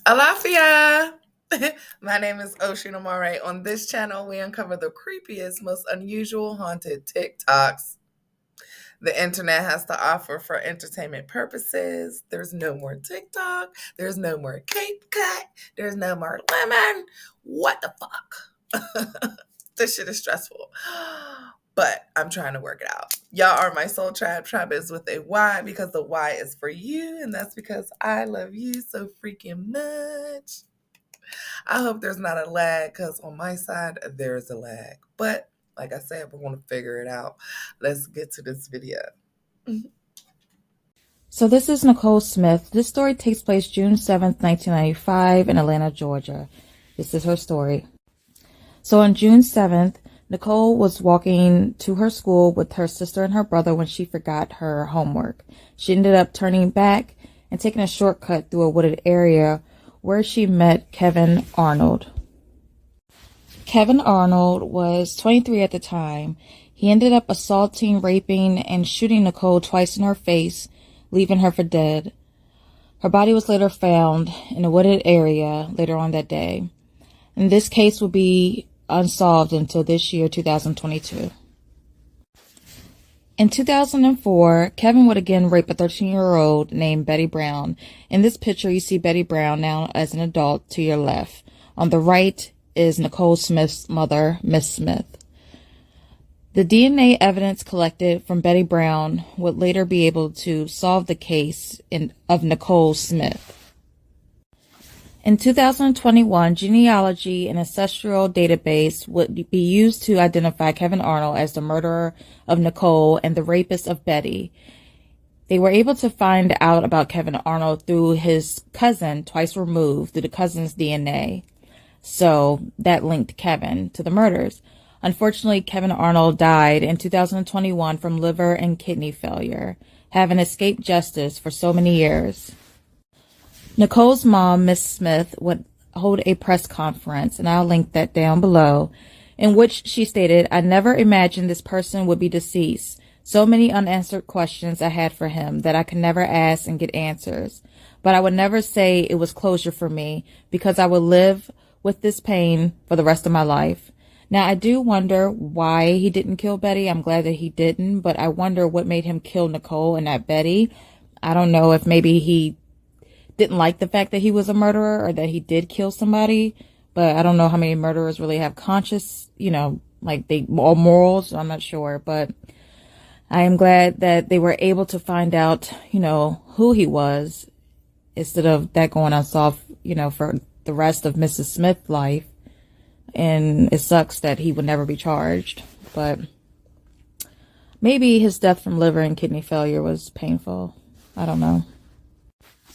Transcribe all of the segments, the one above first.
Alafia! My name is Oshun. On this channel, we uncover the creepiest, most unusual haunted TikToks the internet has to offer for entertainment purposes. There's no more TikTok. There's no more Cape Cut. There's no more lemon. What the fuck? This shit is stressful. But I'm trying to work it out. Y'all are my soul tribe. Tribe is with a Y because the Y is for you. And that's because I love you so freaking much. I hope there's not a lag because on my side, there's a lag. But like I said, we're going to figure it out. Let's get to this video. So this is Nicole Smith. This story takes place June 7th, 1995 in Atlanta, Georgia. This is her story. So on June 7th, Nicole was walking to her school with her sister and her brother when she forgot her homework. She ended up turning back and taking a shortcut through a wooded area where she met Kevin Arnold. Kevin Arnold was 23 at the time. He ended up assaulting, raping, and shooting Nicole twice in her face, leaving her for dead. Her body was later found in a wooded area later on that day. And this case will be unsolved until this year, 2022. In 2004, Kevin would again rape a 13-year-old named Betty Brown. In this picture, you see Betty Brown now as an adult to your left. On the right is Nicole Smith's mother, Miss Smith. The DNA evidence collected from Betty Brown would later be able to solve the case of Nicole Smith. In 2021, genealogy and ancestral database would be used to identify Kevin Arnold as the murderer of Nicole and the rapist of Betty. They were able to find out about Kevin Arnold through his cousin, twice removed, through the cousin's DNA. So that linked Kevin to the murders. Unfortunately, Kevin Arnold died in 2021 from liver and kidney failure, having escaped justice for so many years. Nicole's mom, Miss Smith, would hold a press conference, and I'll link that down below, in which she stated, "I never imagined this person would be deceased. So many unanswered questions I had for him that I could never ask and get answers. But I would never say it was closure for me because I would live with this pain for the rest of my life." Now, I do wonder why he didn't kill Betty. I'm glad that he didn't, but I wonder what made him kill Nicole and not Betty. I don't know if maybe he didn't like the fact that he was a murderer or that he did kill somebody, but I don't know how many murderers really have conscious, like they all morals. I'm not sure, but I am glad that they were able to find out, who he was instead of that going unsolved, for the rest of Mrs. Smith's life. And it sucks that he would never be charged, but maybe his death from liver and kidney failure was painful. I don't know.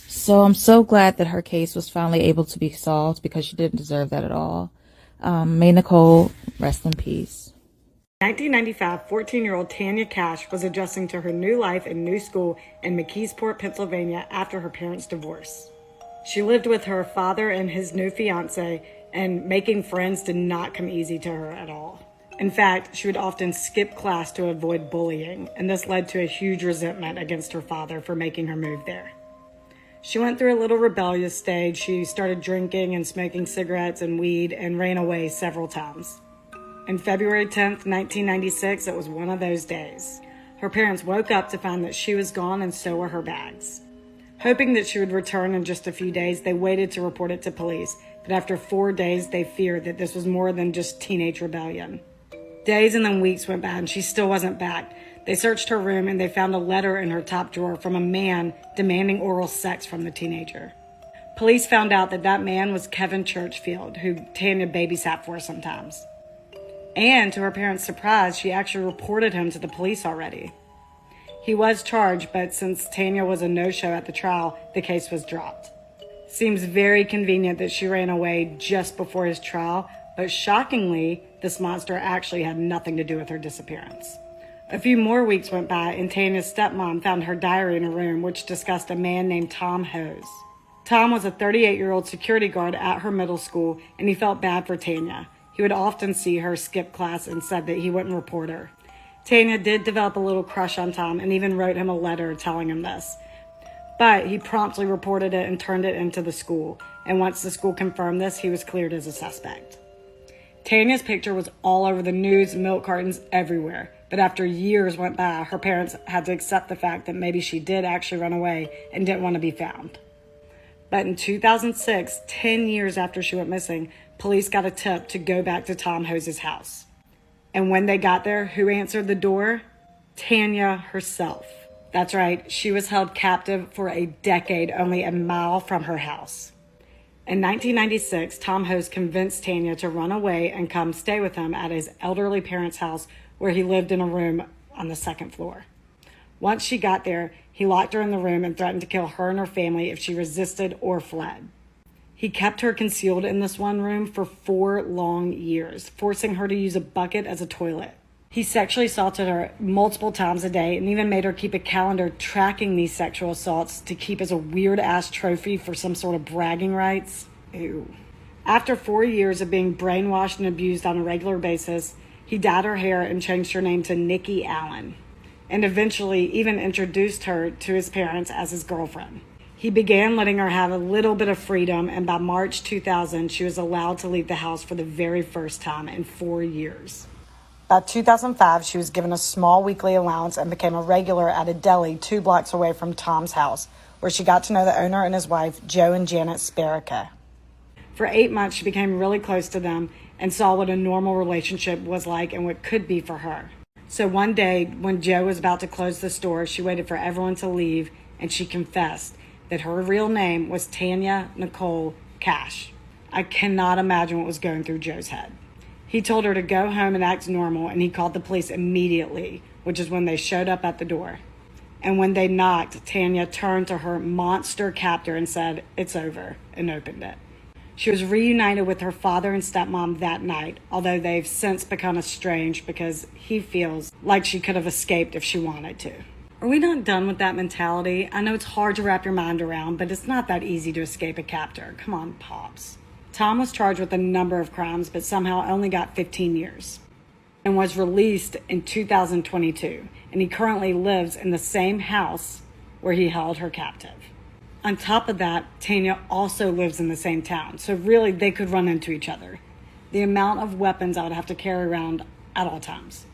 So I'm so glad that her case was finally able to be solved because she didn't deserve that at all. May Nicole rest in peace. In 1995, 14-year-old Tanya Cash was adjusting to her new life and new school in McKeesport, Pennsylvania after her parents' divorce. She lived with her father and his new fiance, and making friends did not come easy to her at all. In fact, she would often skip class to avoid bullying, and this led to a huge resentment against her father for making her move there. She went through a little rebellious stage. She started drinking and smoking cigarettes and weed and ran away several times. On February 10th, 1996, it was one of those days. Her parents woke up to find that she was gone and so were her bags. Hoping that she would return in just a few days, they waited to report it to police. But after 4 days, they feared that this was more than just teenage rebellion. Days and then weeks went by and she still wasn't back. They searched her room and they found a letter in her top drawer from a man demanding oral sex from the teenager. Police found out that that man was Kevin Churchfield, who Tanya babysat for sometimes. And to her parents' surprise, she actually reported him to the police already. He was charged, but since Tanya was a no-show at the trial, the case was dropped. Seems very convenient that she ran away just before his trial, but shockingly, this monster actually had nothing to do with her disappearance. A few more weeks went by, and Tanya's stepmom found her diary in her room, which discussed a man named Tom Hose. Tom was a 38-year-old security guard at her middle school, and he felt bad for Tanya. He would often see her skip class and said that he wouldn't report her. Tanya did develop a little crush on Tom and even wrote him a letter telling him this. But he promptly reported it and turned it into the school. And once the school confirmed this, he was cleared as a suspect. Tanya's picture was all over the news, milk cartons, everywhere. But after years went by, her parents had to accept the fact that maybe she did actually run away and didn't want to be found. But in 2006, 10 years after she went missing, police got a tip to go back to Tom Hose's house. And when they got there, who answered the door? Tanya herself. That's right, she was held captive for a decade only a mile from her house. In 1996, Tom Hose convinced Tanya to run away and come stay with him at his elderly parents' house where he lived in a room on the second floor. Once she got there, he locked her in the room and threatened to kill her and her family if she resisted or fled. He kept her concealed in this one room for 4 long years, forcing her to use a bucket as a toilet. He sexually assaulted her multiple times a day and even made her keep a calendar tracking these sexual assaults to keep as a weird-ass trophy for some sort of bragging rights. Ew. After 4 years of being brainwashed and abused on a regular basis, he dyed her hair and changed her name to Nikki Allen, and eventually even introduced her to his parents as his girlfriend. He began letting her have a little bit of freedom, and by March 2000, she was allowed to leave the house for the very first time in 4 years. By 2005, she was given a small weekly allowance and became a regular at a deli 2 blocks away from Tom's house, where she got to know the owner and his wife, Joe and Janet Sparica. For 8 months, she became really close to them and saw what a normal relationship was like and what could be for her. So one day, when Joe was about to close the store, she waited for everyone to leave, and she confessed that her real name was Tanya Nicole Cash. I cannot imagine what was going through Joe's head. He told her to go home and act normal, and he called the police immediately, which is when they showed up at the door. And when they knocked, Tanya turned to her monster captor and said, "It's over," and opened it. She was reunited with her father and stepmom that night, although they've since become estranged because he feels like she could have escaped if she wanted to. Are we not done with that mentality? I know it's hard to wrap your mind around, but it's not that easy to escape a captor. Come on, Pops. Tom was charged with a number of crimes, but somehow only got 15 years and was released in 2022. And he currently lives in the same house where he held her captive. On top of that, Tanya also lives in the same town, so really they could run into each other. The amount of weapons I would have to carry around at all times.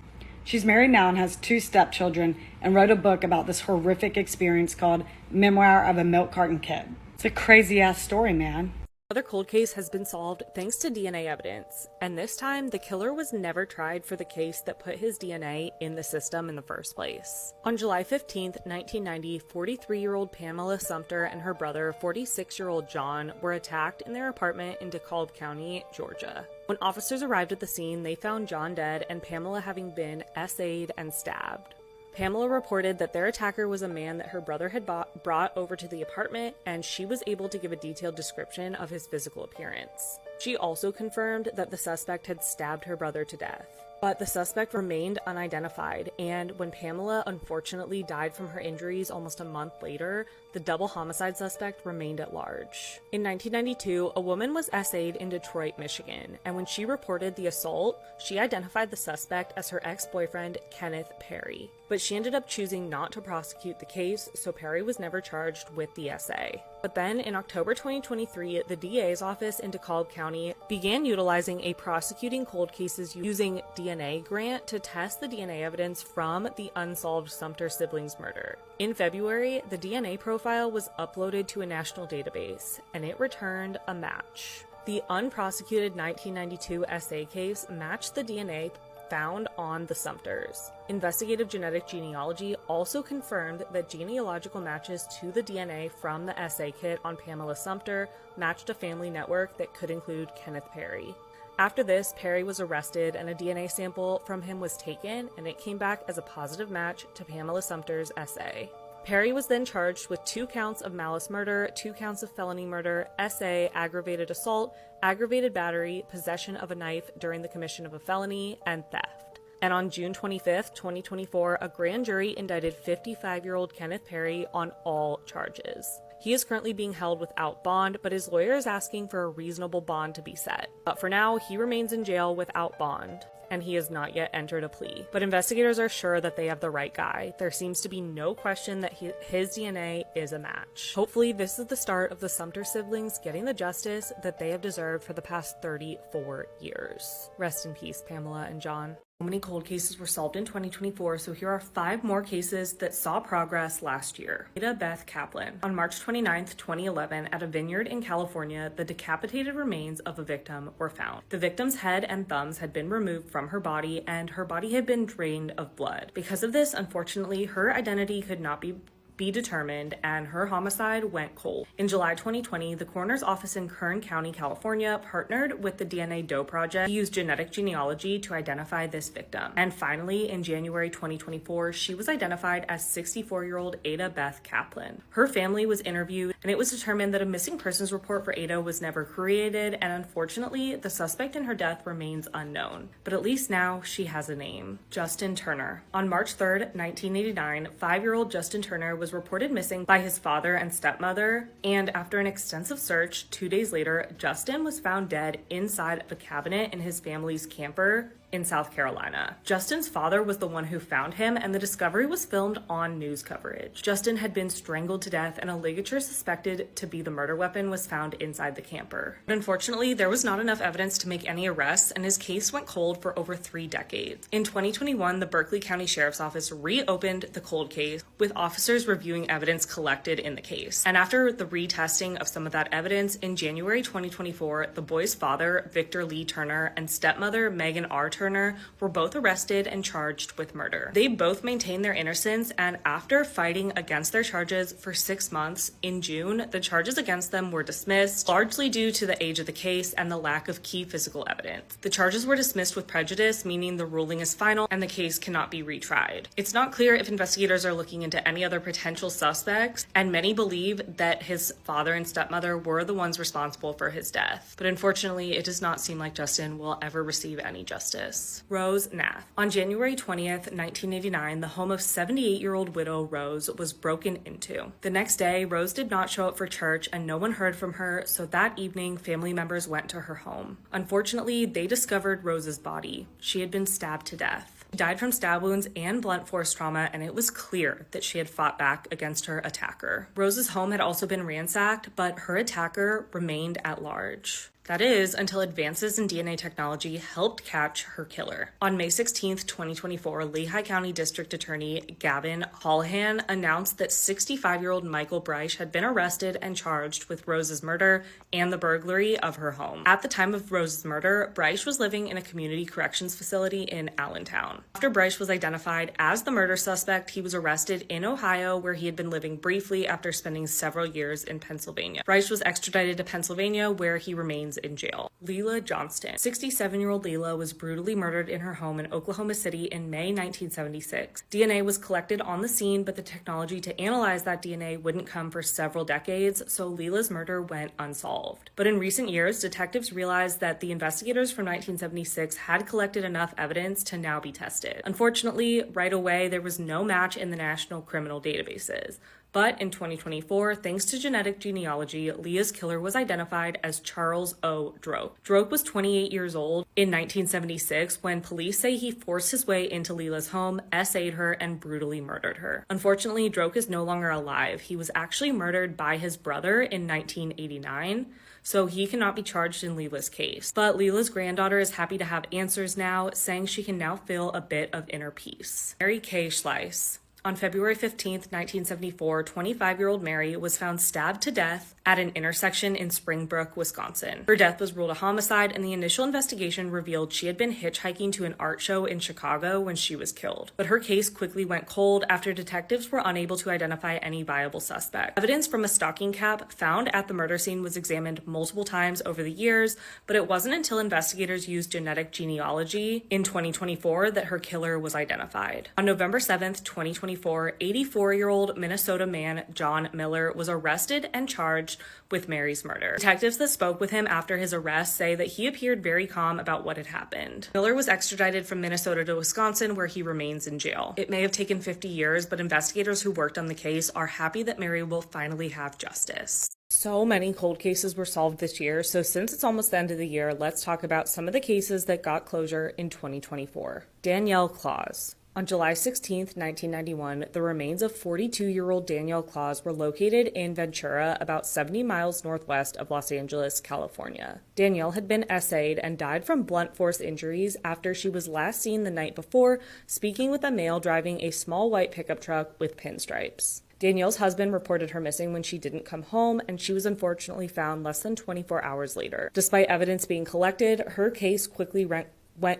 She's married now and has 2 stepchildren and wrote a book about this horrific experience called Memoir of a Milk Carton Kid. It's a crazy-ass story, man. Another cold case has been solved thanks to DNA evidence, and this time the killer was never tried for the case that put his DNA in the system in the first place. On July 15th, 1990, 43-year-old Pamela Sumter and her brother, 46-year-old John, were attacked in their apartment in DeKalb County, Georgia. When officers arrived at the scene, they found John dead and Pamela having been SA'd and stabbed. Pamela reported that their attacker was a man that her brother had brought over to the apartment, and she was able to give a detailed description of his physical appearance. She also confirmed that the suspect had stabbed her brother to death. But the suspect remained unidentified, and when Pamela unfortunately died from her injuries almost a month later, the double homicide suspect remained at large. In 1992, a woman was SA'd in Detroit, Michigan, and when she reported the assault, she identified the suspect as her ex-boyfriend, Kenneth Perry. But she ended up choosing not to prosecute the case, so Perry was never charged with the SA. But then, in October 2023, the DA's office in DeKalb County began utilizing a prosecuting cold cases using DNA grant to test the DNA evidence from the unsolved Sumter siblings murder. In February, the DNA profile was uploaded to a national database, and it returned a match. The unprosecuted 1992 SA case matched the DNA found on the Sumters. Investigative genetic genealogy also confirmed that genealogical matches to the DNA from the SA kit on Pamela Sumter matched a family network that could include Kenneth Perry. After this, Perry was arrested and a DNA sample from him was taken, and it came back as a positive match to Pamela Sumter's SA. Perry was then charged with 2 counts of malice murder, 2 counts of felony murder, SA, aggravated assault, aggravated battery, possession of a knife during the commission of a felony, and theft. And on June 25th, 2024, a grand jury indicted 55-year-old Kenneth Perry on all charges. He is currently being held without bond, but his lawyer is asking for a reasonable bond to be set. But for now, he remains in jail without bond. and he has not yet entered a plea. But investigators are sure that they have the right guy. There seems to be no question that his DNA is a match. Hopefully, this is the start of the Sumter siblings getting the justice that they have deserved for the past 34 years. Rest in peace, Pamela and John. So many cold cases were solved in 2024, so here are 5 more cases that saw progress last year. Ada Beth Kaplan. On March 29, 2011, at a vineyard in California, the decapitated remains of a victim were found. The victim's head and thumbs had been removed from her body, and her body had been drained of blood. Because of this, unfortunately, her identity could not be determined, and her homicide went cold. In July 2020, the coroner's office in Kern County, California, partnered with the DNA Doe Project to use genetic genealogy to identify this victim. And finally, in January 2024, she was identified as 64-year-old Ada Beth Kaplan. Her family was interviewed, and it was determined that a missing persons report for Ada was never created, and unfortunately, the suspect in her death remains unknown. But at least now she has a name: Justin Turner. On March 3rd, 1989, 5-year-old Justin Turner was reported missing by his father and stepmother, and after an extensive search, 2 days later, Justin was found dead inside of a cabinet in his family's camper in South Carolina. Justin's father was the one who found him, and the discovery was filmed on news coverage. Justin had been strangled to death, and a ligature suspected to be the murder weapon was found inside the camper. But unfortunately, there was not enough evidence to make any arrests, and his case went cold for over 3 decades. In 2021, the Berkeley County Sheriff's Office reopened the cold case, with officers reviewing evidence collected in the case. And after the retesting of some of that evidence, in January 2024, the boy's father, Victor Lee Turner, and stepmother, Megan R. Turner, were both arrested and charged with murder. They both maintained their innocence, and after fighting against their charges for 6 months, in June, the charges against them were dismissed, largely due to the age of the case and the lack of key physical evidence. The charges were dismissed with prejudice, meaning the ruling is final and the case cannot be retried. It's not clear if investigators are looking into any other potential suspects, and many believe that his father and stepmother were the ones responsible for his death. But unfortunately, it does not seem like Justin will ever receive any justice. Rose Nath. On January 20th, 1989, the home of 78-year-old widow Rose was broken into. The next day, Rose did not show up for church, and no one heard from her, so that evening, family members went to her home. Unfortunately, they discovered Rose's body. She had been stabbed to death. She died from stab wounds and blunt force trauma, and it was clear that she had fought back against her attacker. Rose's home had also been ransacked, but her attacker remained at large. That is, until advances in DNA technology helped catch her killer. On May 16, 2024, Lehigh County District Attorney Gavin Holohan announced that 65-year-old Michael Bryce had been arrested and charged with Rose's murder and the burglary of her home. At the time of Rose's murder, Bryce was living in a community corrections facility in Allentown. After Bryce was identified as the murder suspect, he was arrested in Ohio, where he had been living briefly after spending several years in Pennsylvania. Bryce was extradited to Pennsylvania, where he remains in jail. Leila Johnston. 67-year-old Leila was brutally murdered in her home in Oklahoma City in May 1976. DNA was collected on the scene, but the technology to analyze that DNA wouldn't come for several decades, so Leila's murder went unsolved. But in recent years, detectives realized that the investigators from 1976 had collected enough evidence to now be tested. Unfortunately, right away, there was no match in the national criminal databases. But in 2024, thanks to genetic genealogy, Leah's killer was identified as Charles O. Droke. Droke was 28 years old in 1976 when police say he forced his way into Leila's home, SA'd her, and brutally murdered her. Unfortunately, Droke is no longer alive. He was actually murdered by his brother in 1989, so he cannot be charged in Leila's case. But Leila's granddaughter is happy to have answers now, saying she can now feel a bit of inner peace. Mary Kay Schleiss. On February 15, 1974, 25-year-old Mary was found stabbed to death at an intersection in Springbrook, Wisconsin. Her death was ruled a homicide, and the initial investigation revealed she had been hitchhiking to an art show in Chicago when she was killed. But her case quickly went cold after detectives were unable to identify any viable suspect. Evidence from a stocking cap found at the murder scene was examined multiple times over the years, but it wasn't until investigators used genetic genealogy in 2024 that her killer was identified. On November 7, 2024, 2024, 84-year-old Minnesota man John Miller was arrested and charged with Mary's murder. Detectives that spoke with him after his arrest say that he appeared very calm about what had happened. Miller was extradited from Minnesota to Wisconsin, where he remains in jail. It may have taken 50 years, but investigators who worked on the case are happy that Mary will finally have justice. So many cold cases were solved this year, so since it's almost the end of the year, let's talk about some of the cases that got closure in 2024. Danielle Claus. On July 16, 1991, the remains of 42-year-old Danielle Claus were located in Ventura, about 70 miles northwest of Los Angeles, California. Danielle had been essayed and died from blunt force injuries after she was last seen the night before speaking with a male driving a small white pickup truck with pinstripes. Danielle's husband reported her missing when she didn't come home, and she was unfortunately found less than 24 hours later. Despite evidence being collected, her case quickly went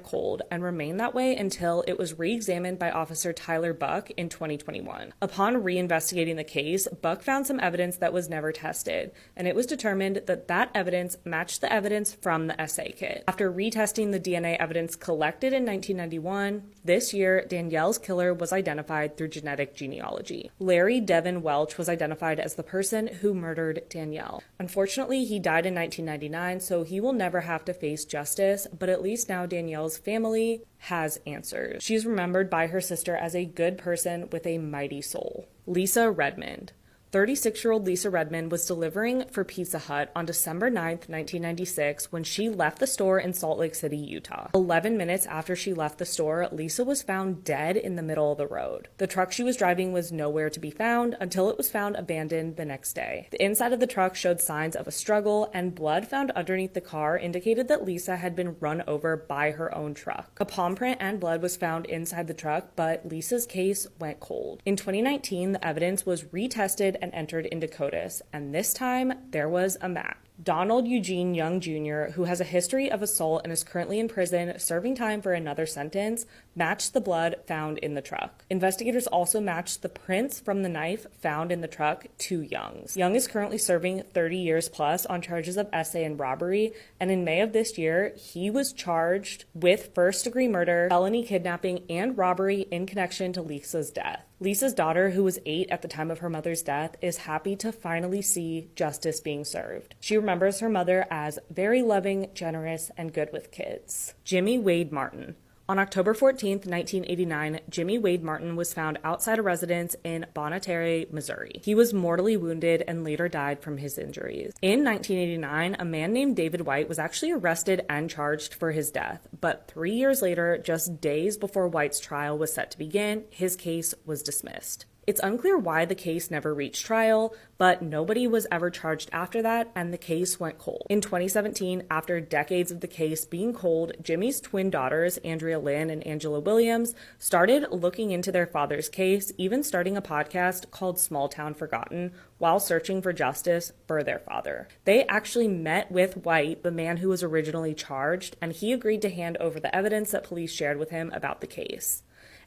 cold and remained that way until it was re-examined by Officer Tyler Buck in 2021. Upon re-investigating the case, Buck found some evidence that was never tested, and it was determined that that evidence matched the evidence from the essay kit. After retesting the DNA evidence collected in 1991, this year, Danielle's killer was identified through genetic genealogy. Larry Devin Welch was identified as the person who murdered Danielle. Unfortunately, he died in 1999, so he will never have to face justice, but at least now Danielle's family has answers. She's remembered by her sister as a good person with a mighty soul. Lisa Redmond. 36-year-old Lisa Redmond was delivering for Pizza Hut on December 9th, 1996, when she left the store in Salt Lake City, Utah. 11 minutes after she left the store, Lisa was found dead in the middle of the road. The truck she was driving was nowhere to be found until it was found abandoned the next day. The inside of the truck showed signs of a struggle, and blood found underneath the car indicated that Lisa had been run over by her own truck. A palm print and blood was found inside the truck, but Lisa's case went cold. In 2019, the evidence was retested and entered into CODIS, and this time there was a match. Donald Eugene Young Jr., who has a history of assault and is currently in prison serving time for another sentence, matched the blood found in the truck. Investigators also matched the prints from the knife found in the truck to Young's. Young is currently serving 30 years plus on charges of essay and robbery, and in May of this year, he was charged with first-degree murder, felony kidnapping, and robbery in connection to Lisa's death. Lisa's daughter, who was 8 at the time of her mother's death, is happy to finally see justice being served. She remembers her mother as very loving, generous, and good with kids. Jimmy Wade Martin. On October 14, 1989, Jimmy Wade Martin was found outside a residence in Bonneterre, Missouri. He was mortally wounded and later died from his injuries. In 1989, a man named David White was actually arrested and charged for his death, but 3 years later, just days before White's trial was set to begin, his case was dismissed. It's unclear why the case never reached trial, but nobody was ever charged after that, and the case went cold. In 2017, after decades of the case being cold, Jimmy's twin daughters, Andrea Lynn and Angela Williams, started looking into their father's case, even starting a podcast called Small Town Forgotten, while searching for justice for their father. They actually met with White, the man who was originally charged, and he agreed to hand over the evidence that police shared with him about the case.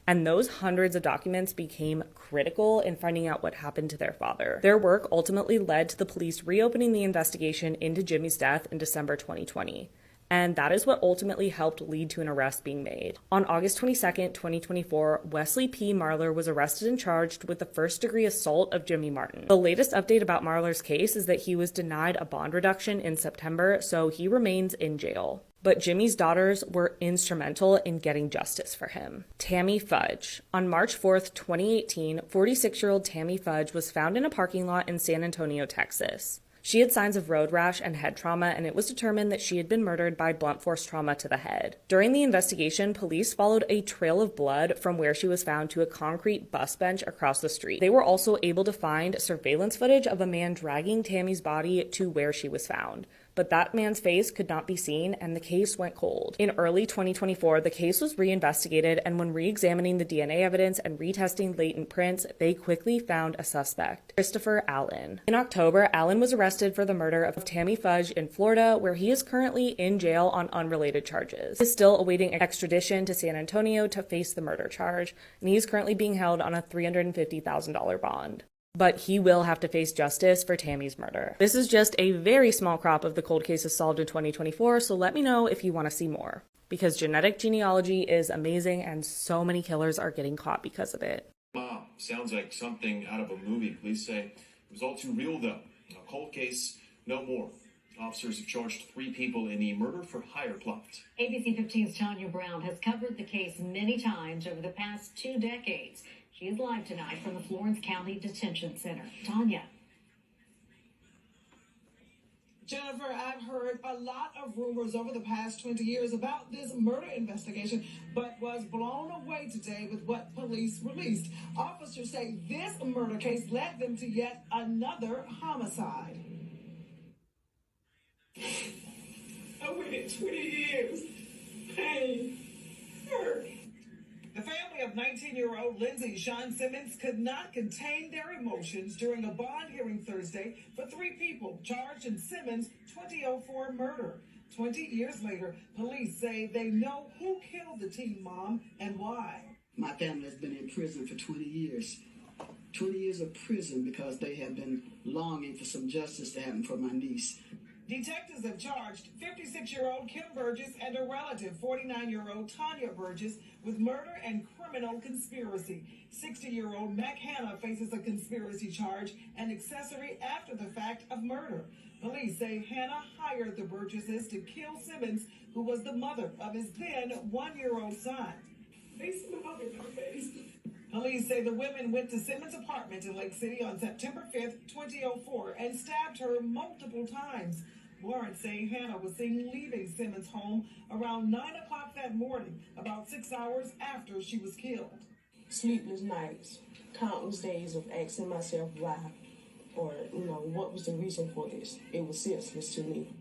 And those hundreds of documents became critical in finding out what happened to their father. Their work ultimately led to the police reopening the investigation into Jimmy's death in December 2020. And that is what ultimately helped lead to an arrest being made. On August 22, 2024, Wesley P. Marler was arrested and charged with the first-degree assault of Jimmy Martin. The latest update about Marler's case is that he was denied a bond reduction in September, so he remains in jail. But Jimmy's daughters were instrumental in getting justice for him. Tammy Fudge. On March 4th, 2018, 46-year-old Tammy Fudge was found in a parking lot in San Antonio, Texas. She had signs of road rash and head trauma, and it was determined that she had been murdered by blunt force trauma to the head. During the investigation, police followed a trail of blood from where she was found to a concrete bus bench across the street. They were also able to find surveillance footage of a man dragging Tammy's body to where she was found. But that man's face could not be seen, and the case went cold. In early 2024, the case was reinvestigated, and when re-examining the DNA evidence and retesting latent prints, they quickly found a suspect, Christopher Allen. In October, Allen was arrested for the murder of Tammy Fudge in Florida, where he is currently in jail on unrelated charges. He is still awaiting extradition to San Antonio to face the murder charge, and he is currently being held on a $350,000 bond. But he will have to face justice for Tammy's murder. This is just a very small crop of the cold cases solved in 2024, so let me know if you want to see more. Because genetic genealogy is amazing and so many killers are getting caught because of it. Mom, Sounds like something out of a movie. Police say it was all too real, though. A cold case, no more. Officers have charged 3 people in the murder for hire plot. ABC 15's Tanya Brown has covered the case many times over the past 2 decades. She is live tonight from the Florence County Detention Center. Tanya. Jennifer, I've heard a lot of rumors over the past 20 years about this murder investigation, but was blown away today with what police released. Officers say this murder case led them to yet another homicide. I waited 20 years. Pain, hurt. The family of 19-year-old Lindsay Sean Simmons could not contain their emotions during a bond hearing Thursday for 3 people charged in Simmons' 2004 murder. 20 years later, police say they know who killed the teen mom and why. My family has been in prison for 20 years. 20 years of prison because they have been longing for some justice to happen for my niece. Detectives have charged 56-year-old Kim Burgess and a relative, 49-year-old Tanya Burgess, with murder and criminal conspiracy. 60-year-old Mac Hanna faces a conspiracy charge and accessory after the fact of murder. Police say Hanna hired the Burgesses to kill Simmons, who was the mother of his then 1-year-old son. They smiled in her face. Police say the women went to Simmons' apartment in Lake City on September 5th, 2004, and stabbed her multiple times. Warrants say Hanna was seen leaving Simmons' home around 9 o'clock that morning, about 6 hours after she was killed. Sleepless nights, countless days of asking myself why, or, what was the reason for this. It was senseless to me.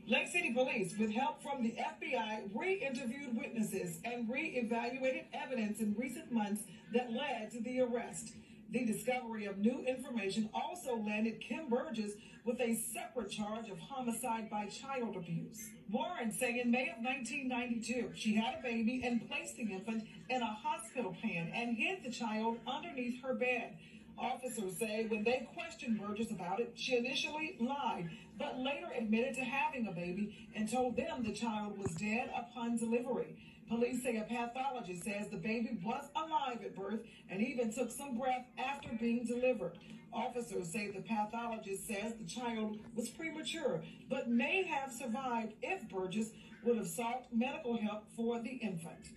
Lake City Police, with help from the FBI, re-interviewed witnesses and re-evaluated evidence in recent months that led to the arrest. The discovery of new information also landed Kim Burgess with a separate charge of homicide by child abuse. Warrants say in May of 1992, she had a baby and placed the infant in a hospital pan and hid the child underneath her bed. Officers say when they questioned Burgess about it, she initially lied, but later admitted to having a baby and told them the child was dead upon delivery. Police say a pathologist says the baby was alive at birth and even took some breath after being delivered. Officers say the pathologist says the child was premature, but may have survived if Burgess would have sought medical help for the infant.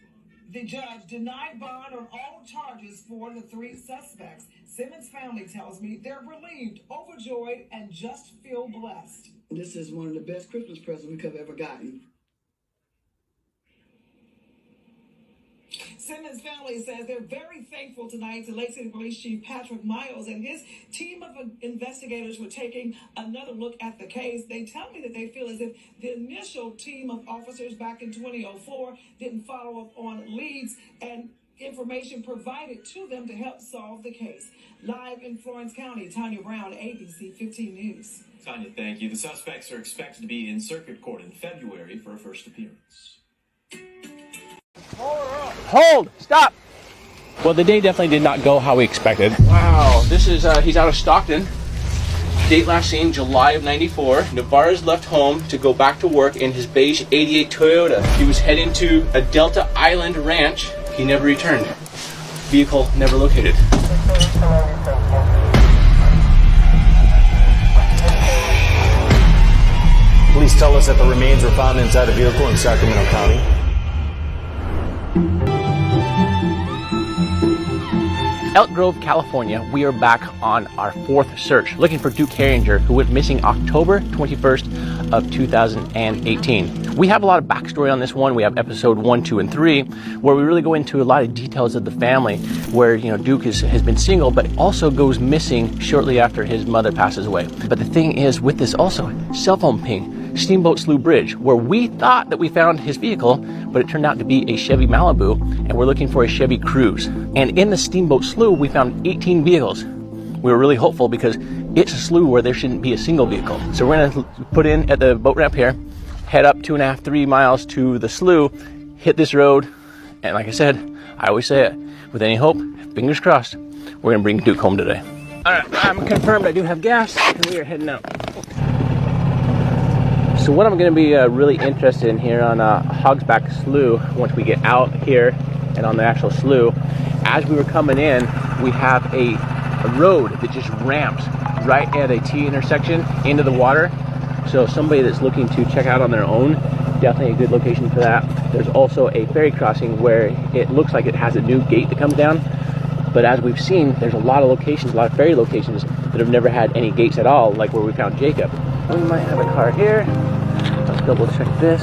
The judge denied bond on all charges for the 3 suspects. Simmons' family tells me they're relieved, overjoyed, and just feel blessed. This is one of the best Christmas presents we could have ever gotten. Simmons' family says they're very thankful tonight to Lake City Police Chief Patrick Miles and his team of investigators for taking another look at the case. They tell me that they feel as if the initial team of officers back in 2004 didn't follow up on leads and information provided to them to help solve the case. Live in Florence County, Tanya Brown, ABC 15 News. Tanya, thank you. The suspects are expected to be in circuit court in February for a first appearance. Hold! Stop! Well, the day definitely did not go how we expected. Wow, this is, he's out of Stockton. Date last seen, July of 94. Navarez left home to go back to work in his beige 88 Toyota. He was heading to a Delta Island ranch. He never returned. Vehicle never located. Police tell us that the remains were found inside a vehicle in Sacramento County. Elk Grove, California, we are back on our 4th search, looking for Duke Herringer, who went missing October 21st of 2018. We have a lot of backstory on this one. We have episode 1, 2, and 3, where we really go into a lot of details of the family, where, Duke has been single, but also goes missing shortly after his mother passes away. But the thing is, with this also, cell phone ping, Steamboat Slough Bridge, where we thought that we found his vehicle, but it turned out to be a Chevy Malibu, and we're looking for a Chevy Cruze. And in the Steamboat Slough, we found 18 vehicles. We were really hopeful because it's a slough where there shouldn't be a single vehicle. So we're gonna put in at the boat ramp here, head up 2.5, 3 miles to the slough, hit this road, and like I said, I always say it, with any hope, fingers crossed, we're gonna bring Duke home today. All right, I'm confirmed I do have gas, and we are heading out. So what I'm going to be really interested in here on Hogsback Slough, once we get out here and on the actual slough, as we were coming in, we have a road that just ramps right at a T intersection into the water. So somebody that's looking to check out on their own, definitely a good location for that. There's also a ferry crossing where it looks like it has a new gate that comes down. But as we've seen, there's a lot of locations, a lot of ferry locations that have never had any gates at all, like where we found Jacob. We might have a car here. Let's double check this.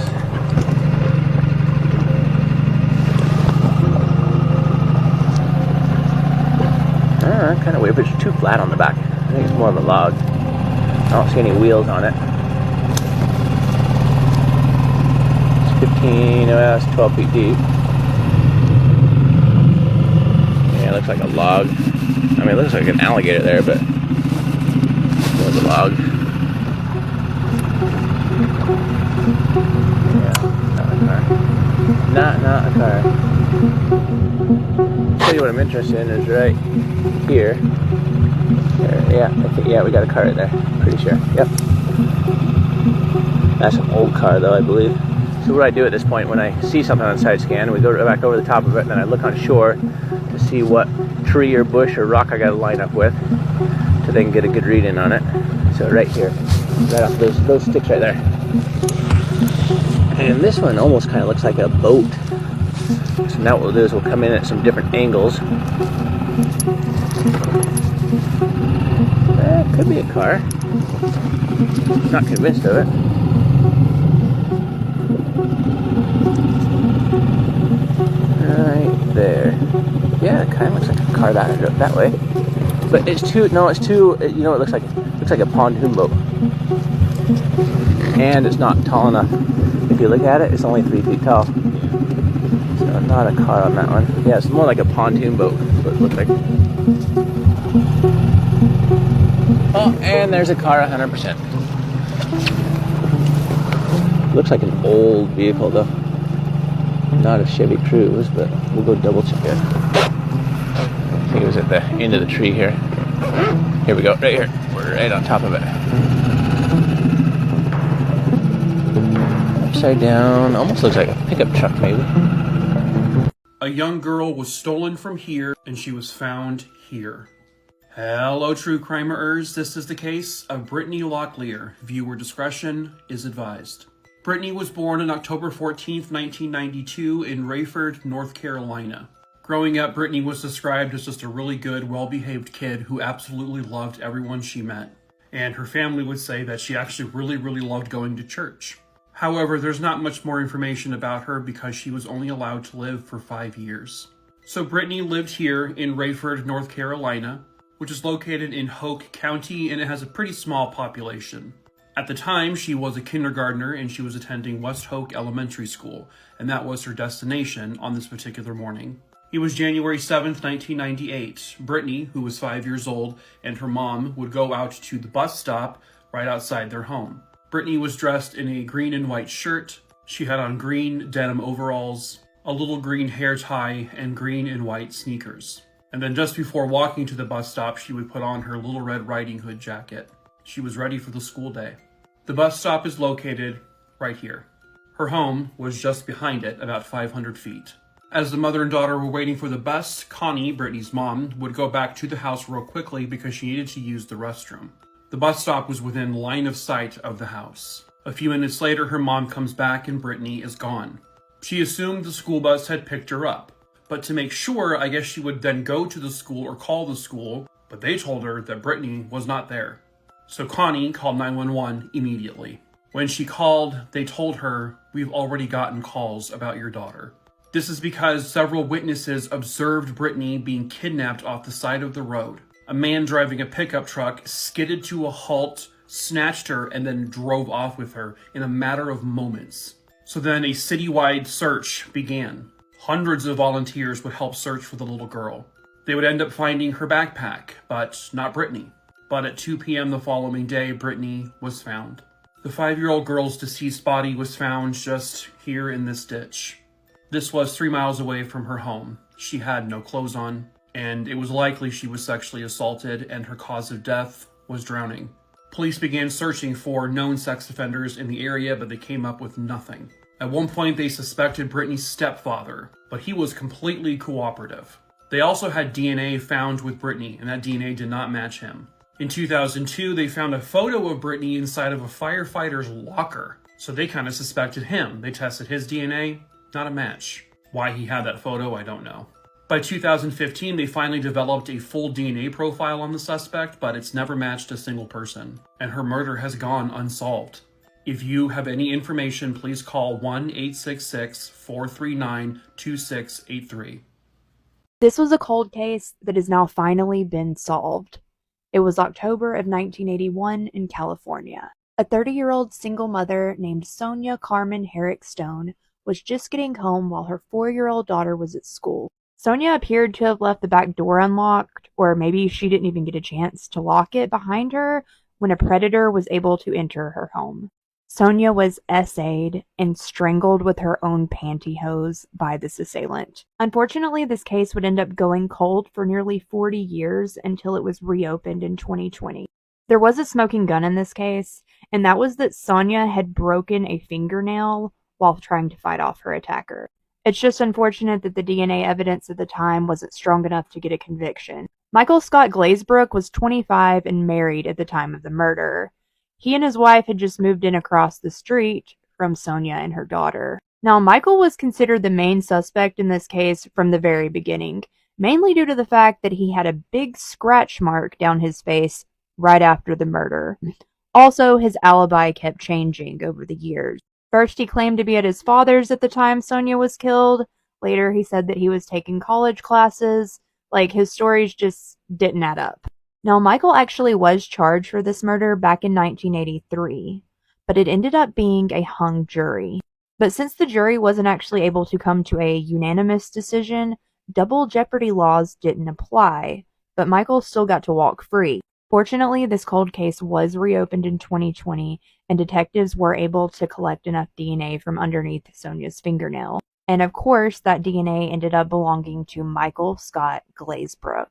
Kind of weird, but it's too flat on the back. I think it's more of a log. I don't see any wheels on it. It's 15, well, it's 12 feet deep. Yeah, it looks like a log. I mean, it looks like an alligator there, but it was a log. Yeah, not a car. Not a car. I'll tell you what I'm interested in is right here. Yeah, we got a car right there. Pretty sure. Yep. That's an old car though, I believe. So what I do at this point when I see something on side scan, we go back over the top of it, and then I look on shore to see what tree or bush or rock I got to line up with to then get a good read in on it. So right here, right off those sticks right there. And this one almost kind of looks like a boat. So now what we'll do is we'll come in at some different angles. Could be a car. Not convinced of it. Right there. Yeah, it kind of looks like a car that way. But it's too, you know, it looks like a pontoon boat. And it's not tall enough. If you look at it, it's only 3 feet tall. So not a car on that one. Yeah, it's more like a pontoon boat. That's what it looks like. Oh, and there's a car 100%. Looks like an old vehicle though. Not a Chevy Cruze, but we'll go double check it. I think it was at the end of the tree here. Here we go, right here. We're right on top of it. Upside down, almost looks like a pickup truck maybe. A young girl was stolen from here and she was found here. Hello, true crimers. This is the case of Brittany Locklear. Viewer discretion is advised. Brittany was born on October 14th, 1992 in Rayford, North Carolina. Growing up, Brittany was described as just a really good, well-behaved kid who absolutely loved everyone she met. And her family would say that she actually really loved going to church. However, there's not much more information about her because she was only allowed to live for 5 years. So Brittany lived here in Rayford, North Carolina, which is located in Hoke County, and it has a pretty small population. At the time, she was a kindergartner and she was attending West Hoke Elementary School, and that was her destination on this particular morning. It was January 7th, 1998. Brittany, who was 5 years old, and her mom would go out to the bus stop right outside their home. Brittany was dressed in a green and white shirt. She had on green denim overalls, a little green hair tie, and green and white sneakers. And then just before walking to the bus stop, she would put on her little Red Riding Hood jacket. She was ready for the school day. The bus stop is located right here. Her home was just behind it, about 500 feet. As the mother and daughter were waiting for the bus, Connie, Brittany's mom, would go back to the house real quickly because she needed to use the restroom. The bus stop was within line of sight of the house. A few minutes later, her mom comes back and Brittany is gone. She assumed the school bus had picked her up. But to make sure, I guess she would then go to the school or call the school, but they told her that Brittany was not there. So Connie called 911 immediately. When she called, they told her, "We've already gotten calls about your daughter." This is because several witnesses observed Brittany being kidnapped off the side of the road. A man driving a pickup truck skidded to a halt, snatched her, and then drove off with her in a matter of moments. So then a citywide search began. Hundreds of volunteers would help search for the little girl. They would end up finding her backpack, but not Brittany. But at 2 p.m. the following day, Brittany was found. The 5-year-old girl's deceased body was found just here in this ditch. This was 3 miles away from her home. She had no clothes on, and it was likely she was sexually assaulted, and her cause of death was drowning. Police began searching for known sex offenders in the area, but they came up with nothing. At one point, they suspected Brittany's stepfather, but he was completely cooperative. They also had DNA found with Brittany, and that DNA did not match him. In 2002, they found a photo of Brittany inside of a firefighter's locker, so they kind of suspected him. They tested his DNA, not a match. Why he had that photo, I don't know. By 2015, they finally developed a full DNA profile on the suspect, but it's never matched a single person, and her murder has gone unsolved. If you have any information, please call 1-866-439-2683. This was a cold case that has now finally been solved. It was October of 1981 in California. A 30-year-old single mother named Sonia Carmen Herrick Stone was just getting home while her 4-year-old daughter was at school. Sonia appeared to have left the back door unlocked, or maybe she didn't even get a chance to lock it behind her when a predator was able to enter her home. Sonia was essayed and strangled with her own pantyhose by this assailant. Unfortunately, this case would end up going cold for nearly 40 years until it was reopened in 2020. There was a smoking gun in this case, and that was that Sonia had broken a fingernail while trying to fight off her attacker. It's just unfortunate that the DNA evidence at the time wasn't strong enough to get a conviction. Michael Scott Glazebrook was 25 and married at the time of the murder. He and his wife had just moved in across the street from Sonia and her daughter. Now, Michael was considered the main suspect in this case from the very beginning, mainly due to the fact that he had a big scratch mark down his face right after the murder. Also, his alibi kept changing over the years. First, he claimed to be at his father's at the time Sonia was killed. Later, he said that he was taking college classes. His stories just didn't add up. Now, Michael actually was charged for this murder back in 1983, but it ended up being a hung jury. But since the jury wasn't actually able to come to a unanimous decision, double jeopardy laws didn't apply, but Michael still got to walk free. Fortunately, this cold case was reopened in 2020, and detectives were able to collect enough DNA from underneath Sonia's fingernail. And of course, that DNA ended up belonging to Michael Scott Glazebrook.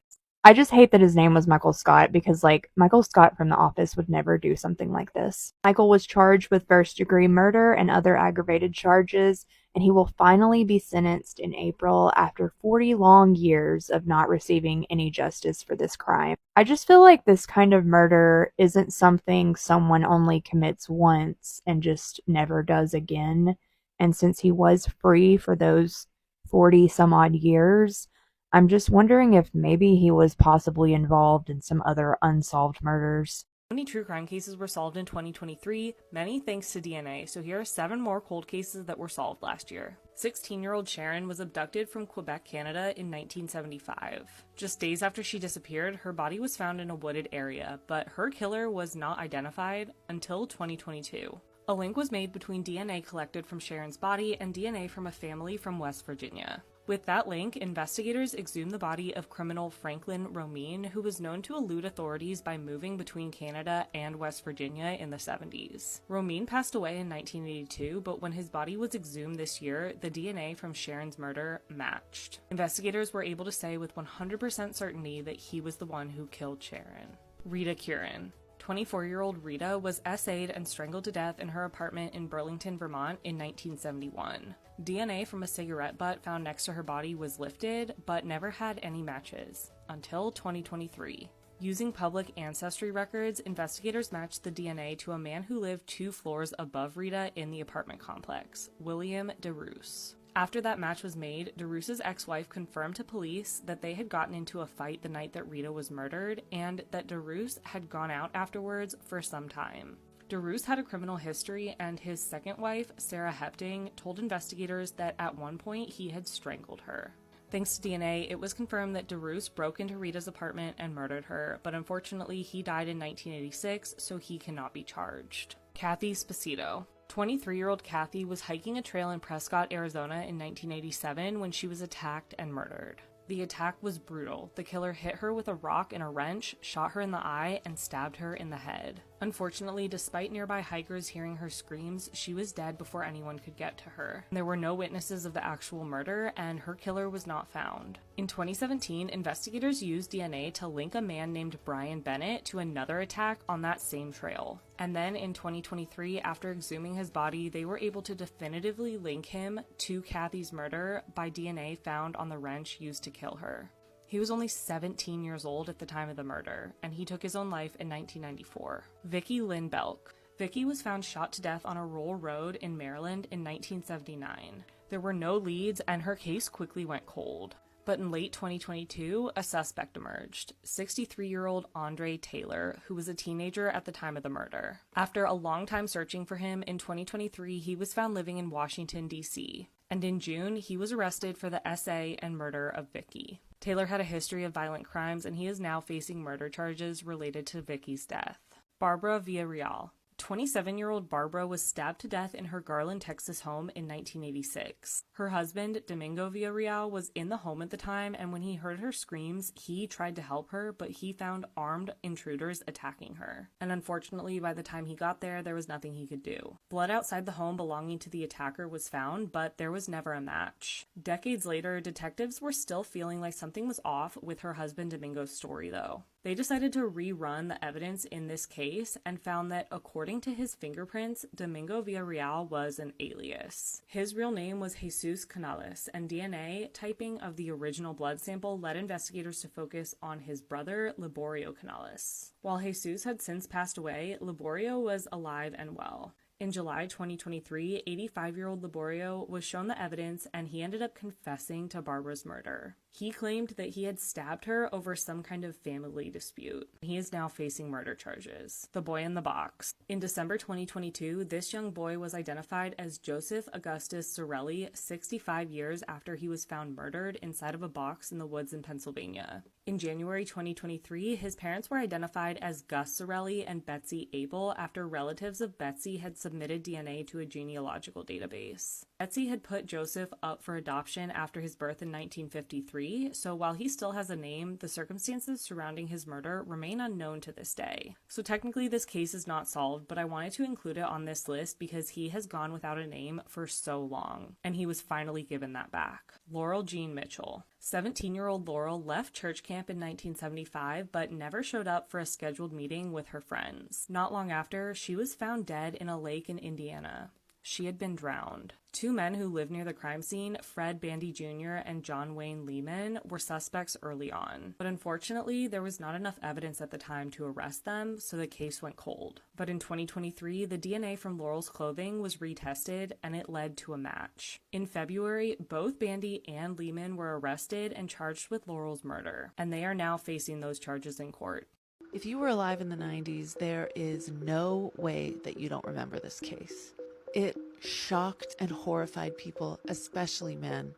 I just hate that his name was Michael Scott because, Michael Scott from The Office would never do something like this. Michael was charged with first-degree murder and other aggravated charges, and he will finally be sentenced in April after 40 long years of not receiving any justice for this crime. I just feel like this kind of murder isn't something someone only commits once and just never does again. And since he was free for those 40 some odd years, I'm just wondering if maybe he was possibly involved in some other unsolved murders. Many true crime cases were solved in 2023, many thanks to DNA, so here are 7 more cold cases that were solved last year. 16-year-old Sharon was abducted from Quebec, Canada in 1975. Just days after she disappeared, her body was found in a wooded area, but her killer was not identified until 2022. A link was made between DNA collected from Sharon's body and DNA from a family from West Virginia. With that link, investigators exhumed the body of criminal Franklin Romine, who was known to elude authorities by moving between Canada and West Virginia in the 70s. Romine passed away in 1982, but when his body was exhumed this year, the DNA from Sharon's murder matched. Investigators were able to say with 100% certainty that he was the one who killed Sharon. Rita Curran. 24-year-old Rita was essayed and strangled to death in her apartment in Burlington, Vermont in 1971. DNA from a cigarette butt found next to her body was lifted, but never had any matches, until 2023. Using public ancestry records, investigators matched the DNA to a man who lived 2 floors above Rita in the apartment complex, William DeRoos. After that match was made, DeRoos's ex-wife confirmed to police that they had gotten into a fight the night that Rita was murdered, and that DeRoos had gone out afterwards for some time. DeRoos had a criminal history, and his second wife, Sarah Hepting, told investigators that at one point he had strangled her. Thanks to DNA, it was confirmed that DeRoos broke into Rita's apartment and murdered her, but unfortunately he died in 1986, so he cannot be charged. Kathy Spacito. 23-year-old Kathy was hiking a trail in Prescott, Arizona in 1987 when she was attacked and murdered. The attack was brutal. The killer hit her with a rock and a wrench, shot her in the eye, and stabbed her in the head. Unfortunately, despite nearby hikers hearing her screams, she was dead before anyone could get to her. There were no witnesses of the actual murder, and her killer was not found. In 2017, investigators used DNA to link a man named Brian Bennett to another attack on that same trail. And then in 2023, after exhuming his body, they were able to definitively link him to Kathy's murder by DNA found on the wrench used to kill her. He was only 17 years old at the time of the murder, and he took his own life in 1994. Vicki Lynn Belk. Vicki was found shot to death on a rural road in Maryland in 1979. There were no leads, and her case quickly went cold. But in late 2022, a suspect emerged, 63-year-old Andre Taylor, who was a teenager at the time of the murder. After a long time searching for him, in 2023, he was found living in Washington, D.C., and in June, he was arrested for the SA and murder of Vicki. Taylor had a history of violent crimes, and he is now facing murder charges related to Vicki's death. Barbara Villarreal. 27-year-old Barbara was stabbed to death in her Garland, Texas home in 1986. Her husband, Domingo Villarreal, was in the home at the time, and when he heard her screams, he tried to help her, but he found armed intruders attacking her. And unfortunately, by the time he got there, there was nothing he could do. Blood outside the home belonging to the attacker was found, but there was never a match. Decades later, detectives were still feeling like something was off with her husband Domingo's story, though. They decided to rerun the evidence in this case and found that, according to his fingerprints, Domingo Villarreal was an alias. His real name was Jesus Canales, and DNA typing of the original blood sample led investigators to focus on his brother, Liborio Canales. While Jesus had since passed away, Liborio was alive and well. In July 2023, 85-year-old Liborio was shown the evidence, and he ended up confessing to Barbara's murder. He claimed that he had stabbed her over some kind of family dispute. He is now facing murder charges. The boy in the box. In December 2022, this young boy was identified as Joseph Augustus Sorelli 65 years after he was found murdered inside of a box in the woods in Pennsylvania. In January 2023, his parents were identified as Gus Sorelli and Betsy Abel after relatives of Betsy had submitted DNA to a genealogical database. Betsy had put Joseph up for adoption after his birth in 1953, so while he still has a name, the circumstances surrounding his murder remain unknown to this day. So technically this case is not solved, but I wanted to include it on this list because he has gone without a name for so long, and he was finally given that back. Laurel Jean Mitchell. 17-year-old Laurel left church camp in 1975, but never showed up for a scheduled meeting with her friends. Not long after, she was found dead in a lake in Indiana. She had been drowned. Two men who lived near the crime scene, Fred Bandy Jr. and John Wayne Lehman, were suspects early on. But unfortunately, there was not enough evidence at the time to arrest them, so the case went cold. But in 2023, the DNA from Laurel's clothing was retested, and it led to a match. In February, both Bandy and Lehman were arrested and charged with Laurel's murder, and they are now facing those charges in court. If you were alive in the 90s, there is no way that you don't remember this case. It shocked and horrified people, especially men.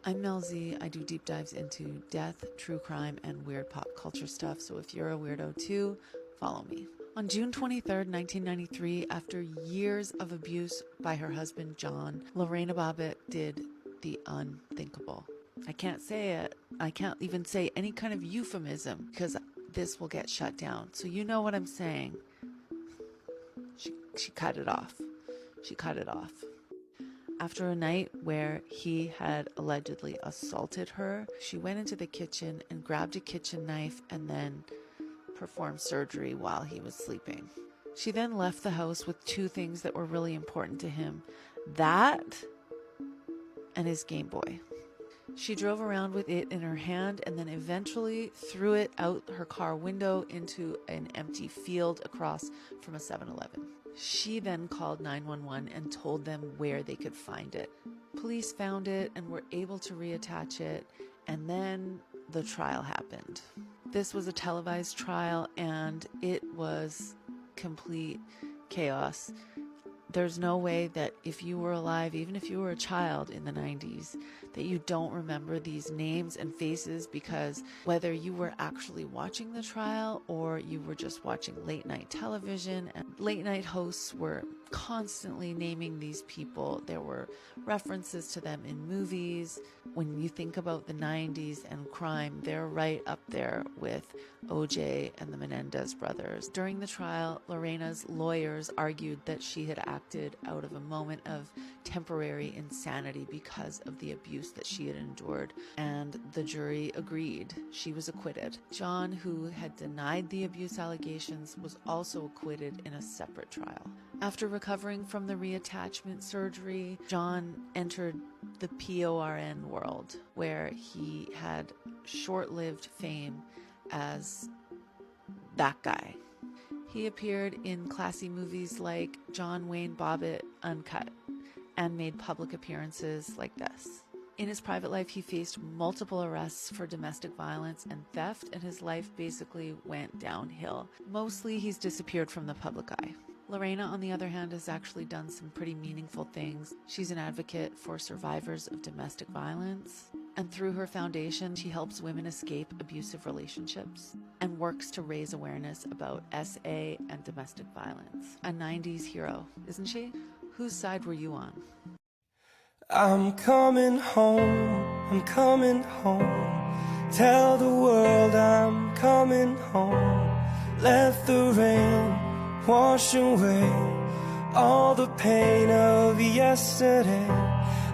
I'm Mel Z. I do deep dives into death, true crime, and weird pop culture stuff, so if you're a weirdo too, follow me. On June 23rd, 1993, after years of abuse by her husband John, Lorena Bobbitt did the unthinkable. I can't say it. I can't even say any kind of euphemism because this will get shut down. So you know what I'm saying. She cut it off. She cut it off. After a night where he had allegedly assaulted her, she went into the kitchen and grabbed a kitchen knife and then performed surgery while he was sleeping. She then left the house with two things that were really important to him. That and his Game Boy. She drove around with it in her hand and then eventually threw it out her car window into an empty field across from a 7-Eleven. She then called 911 and told them where they could find it. Police found it and were able to reattach it, and then the trial happened. This was a televised trial and it was complete chaos. There's no way that if you were alive, even if you were a child in the 90s, that you don't remember these names and faces, because whether you were actually watching the trial or you were just watching late night television, and late night hosts were constantly naming these people. There were references to them in movies. When you think about the 90s and crime, they're right up there with OJ and the Menendez brothers. During the trial, Lorena's lawyers argued that she had acted out of a moment of temporary insanity because of the abuse that she had endured, and the jury agreed. She was acquitted. John, who had denied the abuse allegations, was also acquitted in a separate trial. After recovering from the reattachment surgery, John entered the PORN world, where he had short-lived fame as that guy. He appeared in classy movies like John Wayne Bobbitt Uncut and made public appearances like this. In his private life, he faced multiple arrests for domestic violence and theft, and his life basically went downhill. Mostly, he's disappeared from the public eye. Lorena, on the other hand, has actually done some pretty meaningful things. She's an advocate for survivors of domestic violence, and through her foundation, she helps women escape abusive relationships and works to raise awareness about SA and domestic violence. A 90s hero, isn't she? Whose side were you on? I'm coming home, I'm coming home. Tell the world I'm coming home. Let the rain wash away all the pain of yesterday.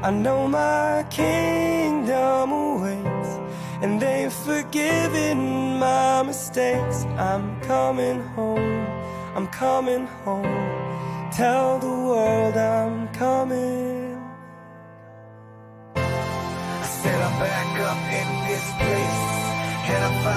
I know my kingdom awaits, and they've forgiven my mistakes. I'm coming home, I'm coming home. Tell the world I'm coming. Said I'm back up in this place, and I'm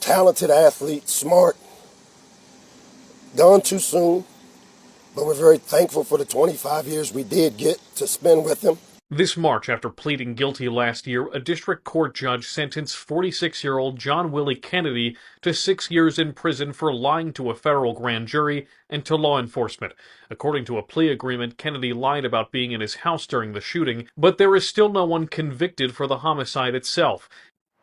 talented athlete, smart, gone too soon, but we're very thankful for the 25 years we did get to spend with him. This March, after pleading guilty last year, a district court judge sentenced 46-year-old John Willie Kennedy to 6 years in prison for lying to a federal grand jury and to law enforcement. According to a plea agreement, Kennedy lied about being in his house during the shooting, but there is still no one convicted for the homicide itself.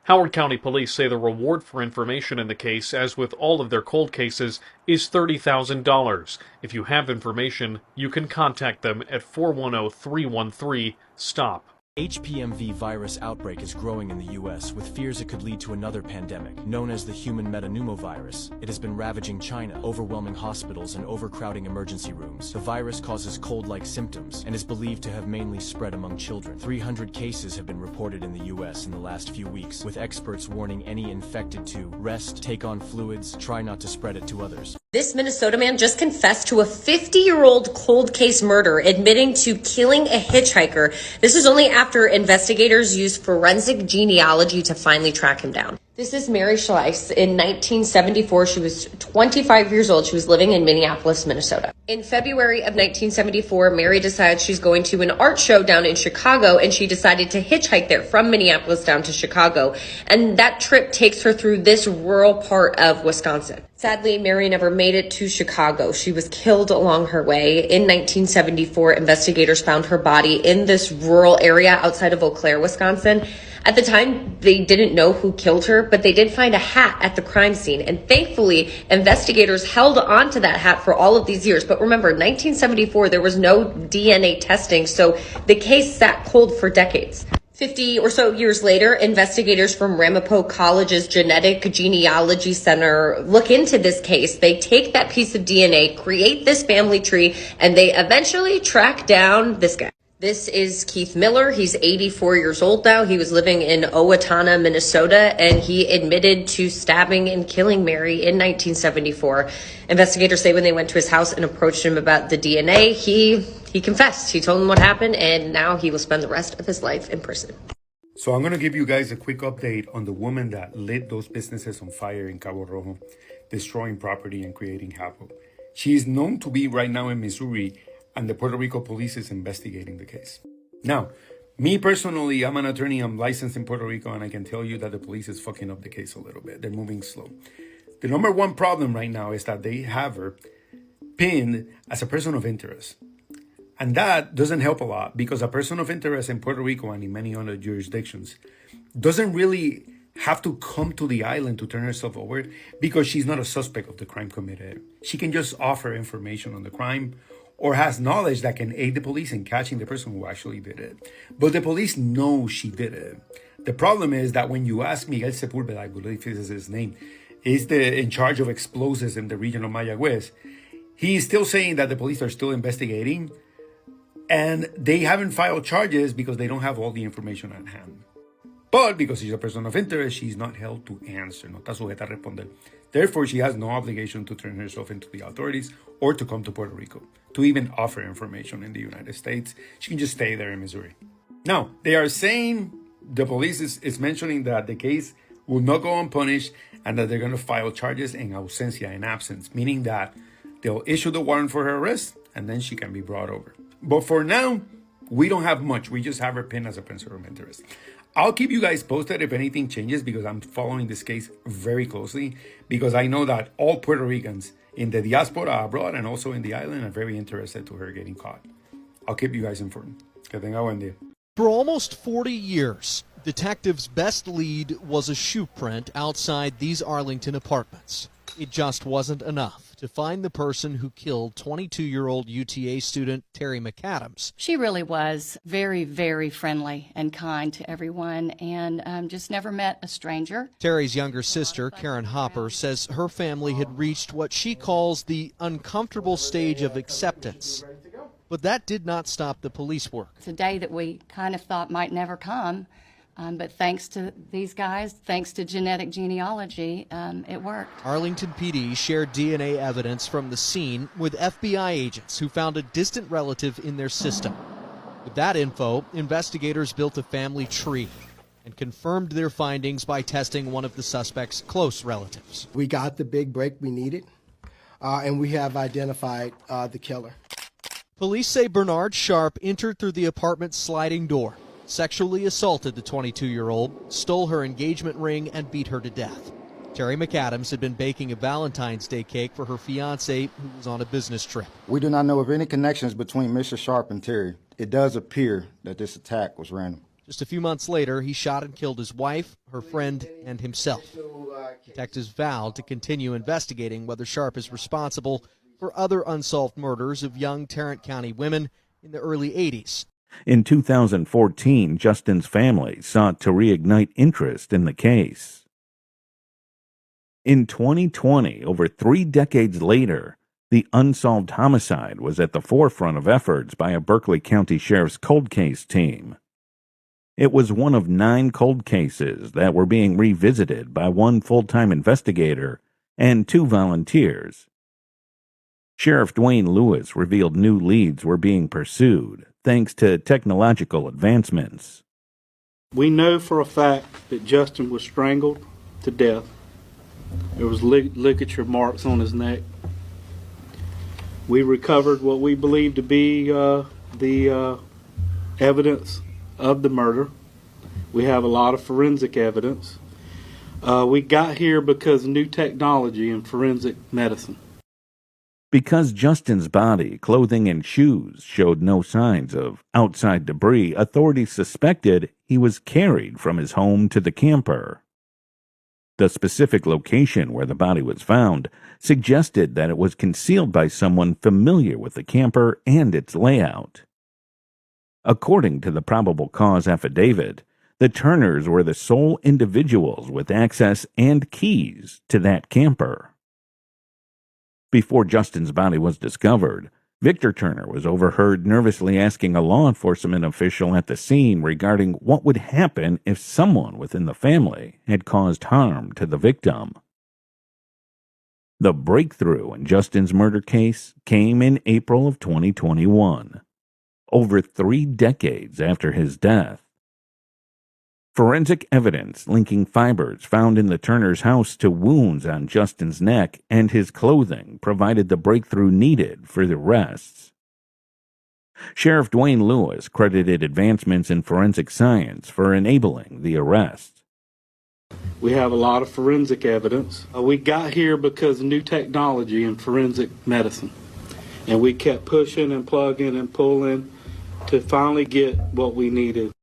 Howard County Police say the reward for information in the case, as with all of their cold cases, is $30,000. If you have information, you can contact them at 410-313-STOP. HPMV virus outbreak is growing in the U.S., with fears it could lead to another pandemic, known as the human metapneumovirus. It has been ravaging China, overwhelming hospitals and overcrowding emergency rooms. The virus causes cold-like symptoms and is believed to have mainly spread among children. 300 cases have been reported in the U.S. in the last few weeks, with experts warning any infected to rest, take on fluids, try not to spread it to others. This Minnesota man just confessed to a 50-year-old cold case murder, admitting to killing a hitchhiker. This is only after investigators used forensic genealogy to finally track him down. This is Mary Schleiss. In 1974, she was 25 years old. She was living in Minneapolis, Minnesota. In February of 1974, Mary decides she's going to an art show down in Chicago, and she decided to hitchhike there from Minneapolis down to Chicago. And that trip takes her through this rural part of Wisconsin. Sadly, Mary never made it to Chicago. She was killed along her way. In 1974, investigators found her body in this rural area outside of Eau Claire, Wisconsin. At the time, they didn't know who killed her, but they did find a hat at the crime scene. And thankfully, investigators held on to that hat for all of these years. But remember, 1974, there was no DNA testing, so the case sat cold for decades. 50 or so years later, investigators from Ramapo College's Genetic Genealogy Center look into this case. They take that piece of DNA, create this family tree, and they eventually track down this guy. This is Keith Miller. He's 84 years old now. He was living in Owatonna, Minnesota, and he admitted to stabbing and killing Mary in 1974. Investigators say when they went to his house and approached him about the DNA, he confessed. He told them what happened, and now he will spend the rest of his life in prison. So I'm going to give you guys a quick update on the woman that lit those businesses on fire in Cabo Rojo, destroying property and creating havoc. She is known to be right now in Missouri, and the Puerto Rico police is investigating the case. Now, me personally, I'm an attorney, I'm licensed in Puerto Rico, and I can tell you that the police is fucking up the case a little bit. They're moving slow. The number one problem right now is that they have her pinned as a person of interest. And that doesn't help a lot because a person of interest in Puerto Rico and in many other jurisdictions doesn't really have to come to the island to turn herself over because she's not a suspect of the crime committed. She can just offer information on the crime or has knowledge that can aid the police in catching the person who actually did it. But the police know she did it. The problem is that when you ask Miguel Sepúlveda, I believe this is his name, is in charge of explosives in the region of Mayagüez, he is still saying that the police are still investigating and they haven't filed charges because they don't have all the information at hand. But because she's a person of interest, she's not held to answer, no está sujeta a responder. Therefore, she has no obligation to turn herself into the authorities or to come to Puerto Rico to even offer information in the United States. She can just stay there in Missouri. Now, they are saying, the police is mentioning that the case will not go unpunished and that they're going to file charges in ausencia, in absence, meaning that they'll issue the warrant for her arrest and then she can be brought over. But for now, we don't have much. We just have her pinned as a person of interest. I'll keep you guys posted if anything changes because I'm following this case very closely because I know that all Puerto Ricans in the diaspora abroad and also in the island are very interested to her getting caught. I'll keep you guys informed. Que tenga buen día. For almost 40 years, detectives' best lead was a shoe print outside these Arlington apartments. It just wasn't enough to find the person who killed 22-year-old UTA student Terry McAdams. She really was very, very friendly and kind to everyone and just never met a stranger. Terry's younger sister, Karen Hopper, says her family had reached what she calls the uncomfortable stage of acceptance. But that did not stop the police work. It's a day that we kind of thought might never come, but thanks to these guys, thanks to genetic genealogy, it worked. Arlington PD shared DNA evidence from the scene with FBI agents who found a distant relative in their system. With that info, investigators built a family tree and confirmed their findings by testing one of the suspect's close relatives. We got the big break we needed, and we have identified the killer. Police say Bernard Sharp entered through the apartment's sliding door, sexually assaulted the 22-year-old, stole her engagement ring, and beat her to death. Terry McAdams had been baking a Valentine's Day cake for her fiancé, who was on a business trip. We do not know of any connections between Mr. Sharp and Terry. It does appear that this attack was random. Just a few months later, he shot and killed his wife, her friend, and himself. Detectives vowed to continue investigating whether Sharp is responsible for other unsolved murders of young Tarrant County women in the early 80s. In 2014, Justin's family sought to reignite interest in the case. In 2020, over 3 decades later, the unsolved homicide was at the forefront of efforts by a Berkeley County Sheriff's cold case team. It was one of 9 cold cases that were being revisited by 1 full-time investigator and 2 volunteers. Sheriff Dwayne Lewis revealed new leads were being pursued thanks to technological advancements. We know for a fact that Justin was strangled to death. There was ligature marks on his neck. We recovered what we believe to be the evidence of the murder. We have a lot of forensic evidence. We got here because of new technology in forensic medicine. Because Justin's body, clothing, and shoes showed no signs of outside debris, authorities suspected he was carried from his home to the camper. The specific location where the body was found suggested that it was concealed by someone familiar with the camper and its layout. According to the probable cause affidavit, the Turners were the sole individuals with access and keys to that camper. Before Justin's body was discovered, Victor Turner was overheard nervously asking a law enforcement official at the scene regarding what would happen if someone within the family had caused harm to the victim. The breakthrough in Justin's murder case came in April of 2021, over 3 decades after his death. Forensic evidence linking fibers found in the Turner's house to wounds on Justin's neck and his clothing provided the breakthrough needed for the arrests. Sheriff Dwayne Lewis credited advancements in forensic science for enabling the arrest. We have a lot of forensic evidence. We got here because of new technology in forensic medicine. And we kept pushing and plugging and pulling to finally get what we needed.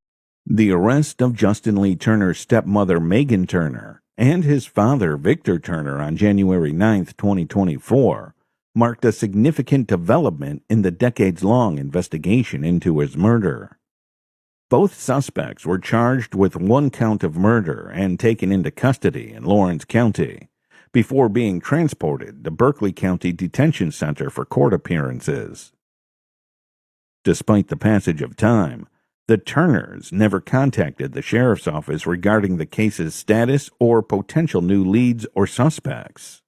The arrest of Justin Lee Turner's stepmother, Megan Turner, and his father, Victor Turner, on January 9, 2024, marked a significant development in the decades-long investigation into his murder. Both suspects were charged with 1 count of murder and taken into custody in Lawrence County before being transported to Berkeley County Detention Center for court appearances. Despite the passage of time, the Turners never contacted the sheriff's office regarding the case's status or potential new leads or suspects.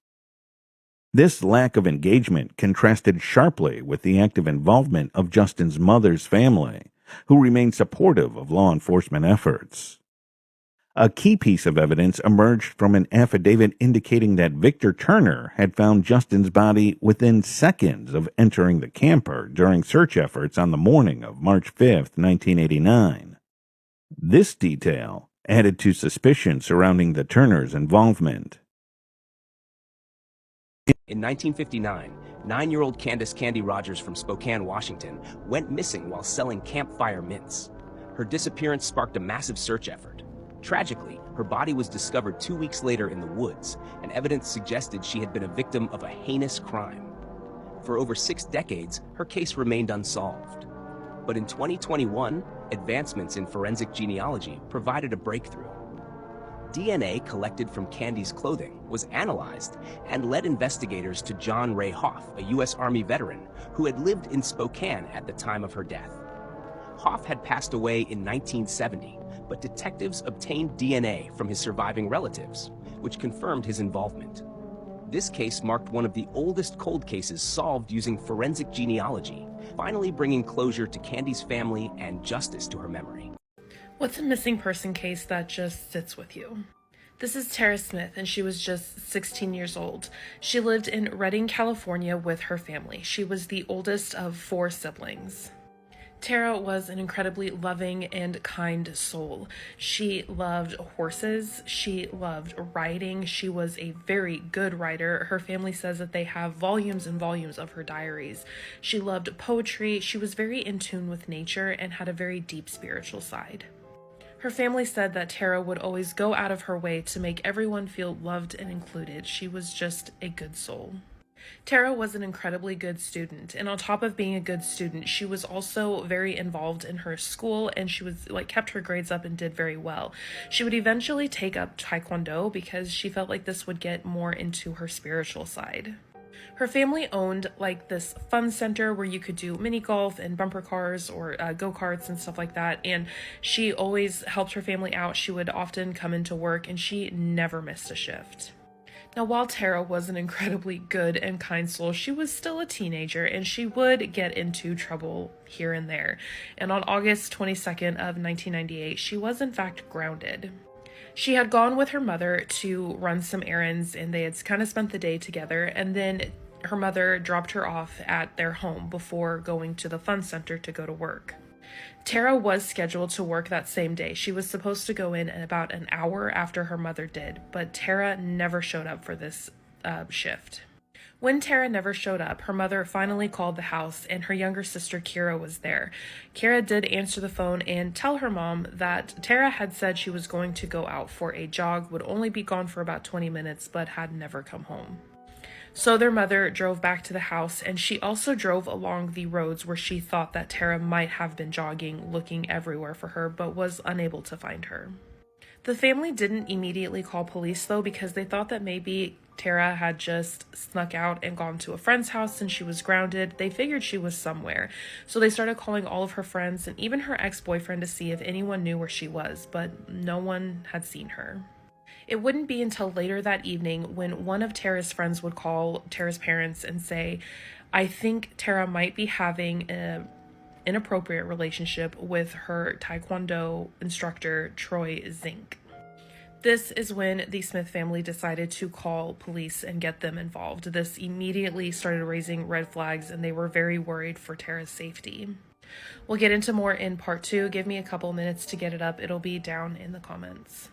This lack of engagement contrasted sharply with the active involvement of Justin's mother's family, who remained supportive of law enforcement efforts. A key piece of evidence emerged from an affidavit indicating that Victor Turner had found Justin's body within seconds of entering the camper during search efforts on the morning of March 5, 1989. This detail added to suspicion surrounding the Turners' involvement. In 1959, 9-year-old Candace Candy Rogers from Spokane, Washington, went missing while selling campfire mints. Her disappearance sparked a massive search effort. Tragically, her body was discovered 2 weeks later in the woods, and evidence suggested she had been a victim of a heinous crime. For over 6 decades, her case remained unsolved. But in 2021, advancements in forensic genealogy provided a breakthrough. DNA collected from Candy's clothing was analyzed and led investigators to John Ray Hoff, a U.S. Army veteran who had lived in Spokane at the time of her death. Hoff had passed away in 1970, but detectives obtained DNA from his surviving relatives, which confirmed his involvement. This case marked one of the oldest cold cases solved using forensic genealogy, finally bringing closure to Candy's family and justice to her memory. What's a missing person case that just sits with you? This is Tara Smith, and she was just 16 years old. She lived in Redding, California with her family. She was the oldest of 4 siblings. Tara was an incredibly loving and kind soul. She loved horses. She loved riding. She was a very good writer. Her family says that they have volumes and volumes of her diaries. She loved poetry. She was very in tune with nature and had a very deep spiritual side. Her family said that Tara would always go out of her way to make everyone feel loved and included. She was just a good soul. Tara was an incredibly good student, and on top of being a good student, she was also very involved in her school, and she was kept her grades up and did very well. She would eventually take up Taekwondo because she felt like this would get more into her spiritual side. Her family owned this fun center where you could do mini golf and bumper cars or go-karts and stuff like that, and she always helped her family out. She would often come into work, and she never missed a shift. Now, while Tara was an incredibly good and kind soul, she was still a teenager, and she would get into trouble here and there. And on August 22nd of 1998, she was in fact grounded. She had gone with her mother to run some errands, and they had kind of spent the day together, and then her mother dropped her off at their home before going to the fun center to go to work. Tara was scheduled to work that same day. She was supposed to go in about an hour after her mother did, but Tara never showed up for this shift. When Tara never showed up, her mother finally called the house, and her younger sister Kira was there. Kira did answer the phone and tell her mom that Tara had said she was going to go out for a jog, would only be gone for about 20 minutes, but had never come home. So their mother drove back to the house, and she also drove along the roads where she thought that Tara might have been jogging, looking everywhere for her, but was unable to find her. The family didn't immediately call police, though, because they thought that maybe Tara had just snuck out and gone to a friend's house and she was grounded. They figured she was somewhere. So they started calling all of her friends and even her ex-boyfriend to see if anyone knew where she was, but no one had seen her. It wouldn't be until later that evening when one of Tara's friends would call Tara's parents and say, "I think Tara might be having a inappropriate relationship with her Taekwondo instructor, Troy Zink. This is when the Smith family decided to call police and get them involved. This immediately started raising red flags, and they were very worried for Tara's safety. We'll get into more in part 2. Give me a couple minutes to get it up. It'll be down in the comments.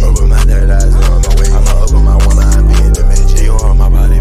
Open my third eyes on my way. I'm up on my one line, being dementia. You on my body.